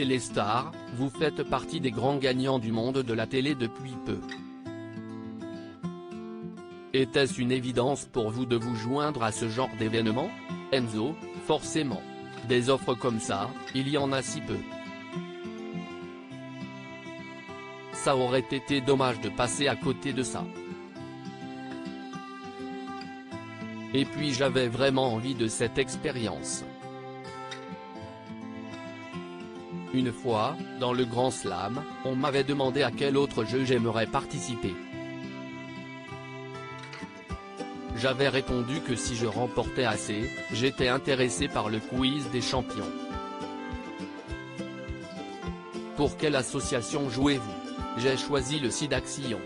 Téléstar, vous faites partie des grands gagnants du monde de la télé depuis peu. Était-ce une évidence pour vous de vous joindre à ce genre d'événement? Enzo, forcément. Des offres comme ça, il y en a si peu. Ça aurait été dommage de passer à côté de ça. Et puis j'avais vraiment envie de cette expérience. Une fois, dans le Grand Slam, on m'avait demandé à quel autre jeu j'aimerais participer. J'avais répondu que si je remportais assez, j'étais intéressé par le quiz des champions. Pour quelle association jouez-vous? J'ai choisi le Sidaction.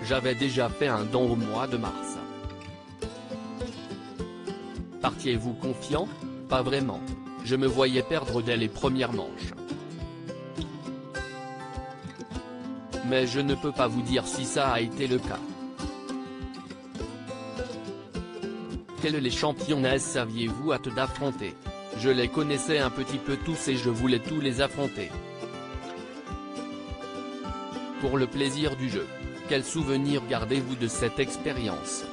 J'avais déjà fait un don au mois de mars. Partiez-vous confiant? Pas vraiment. Je me voyais perdre dès les premières manches. Mais je ne peux pas vous dire si ça a été le cas. Quelles les championnesses saviez-vous hâte d'affronter? Je les connaissais un petit peu tous et je voulais tous les affronter. Pour le plaisir du jeu. Quel souvenir gardez-vous de cette expérience?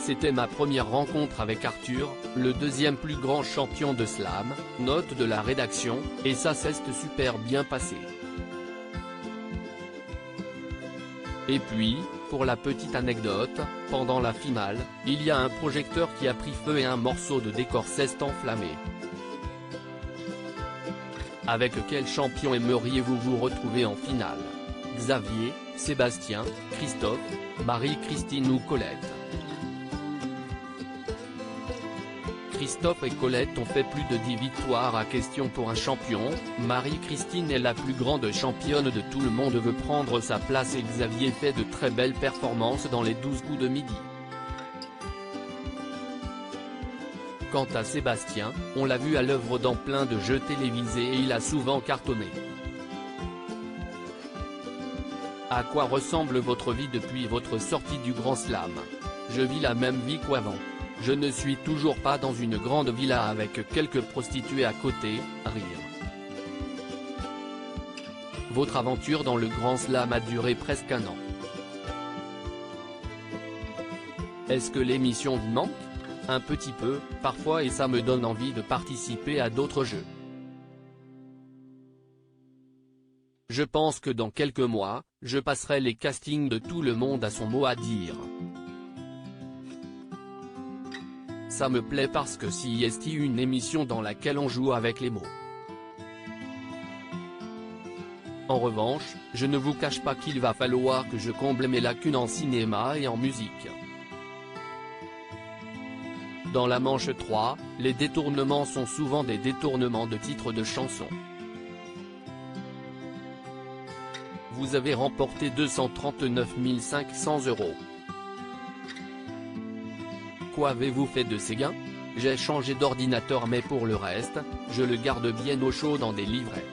C'était ma première rencontre avec Arthur, le deuxième plus grand champion de slam, note de la rédaction, et ça s'est super bien passé. Et puis, pour la petite anecdote, pendant la finale, il y a un projecteur qui a pris feu et un morceau de décor s'est enflammé. Avec quel champion aimeriez-vous vous retrouver en finale? Xavier, Sébastien, Christophe, Marie-Christine ou Colette? Christophe et Colette ont fait plus de 10 victoires à question pour un champion, Marie-Christine est la plus grande championne de tout le monde veut prendre sa place et Xavier fait de très belles performances dans les 12 coups de midi. Quant à Sébastien, on l'a vu à l'œuvre dans plein de jeux télévisés et il a souvent cartonné. À quoi ressemble votre vie depuis votre sortie du Grand Slam? Je vis la même vie qu'avant. Je ne suis toujours pas dans une grande villa avec quelques prostituées à côté, rire. Votre aventure dans le Grand Slam a duré presque un an. Est-ce que l'émission vous manque? Un petit peu, parfois et ça me donne envie de participer à d'autres jeux. Je pense que dans quelques mois, je passerai les castings de tout le monde à son mot à dire. Ça me plaît parce que si est une émission dans laquelle on joue avec les mots. En revanche, je ne vous cache pas qu'il va falloir que je comble mes lacunes en cinéma et en musique. Dans la manche 3, les détournements sont souvent des détournements de titres de chansons. Vous avez remporté 239 500 €. Quoi avez-vous fait de ces gains? J'ai changé d'ordinateur mais pour le reste, je le garde bien au chaud dans des livrets.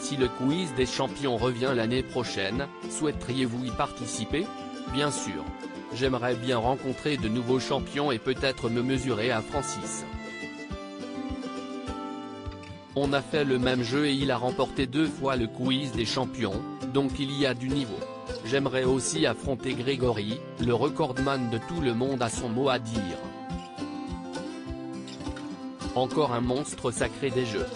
Si le quiz des champions revient l'année prochaine, souhaiteriez-vous y participer? Bien sûr. J'aimerais bien rencontrer de nouveaux champions et peut-être me mesurer à Francis. On a fait le même jeu et il a remporté 2 fois le quiz des champions, donc il y a du niveau. J'aimerais aussi affronter Grégory, le recordman de tout le monde a son mot à dire. Encore un monstre sacré des jeux.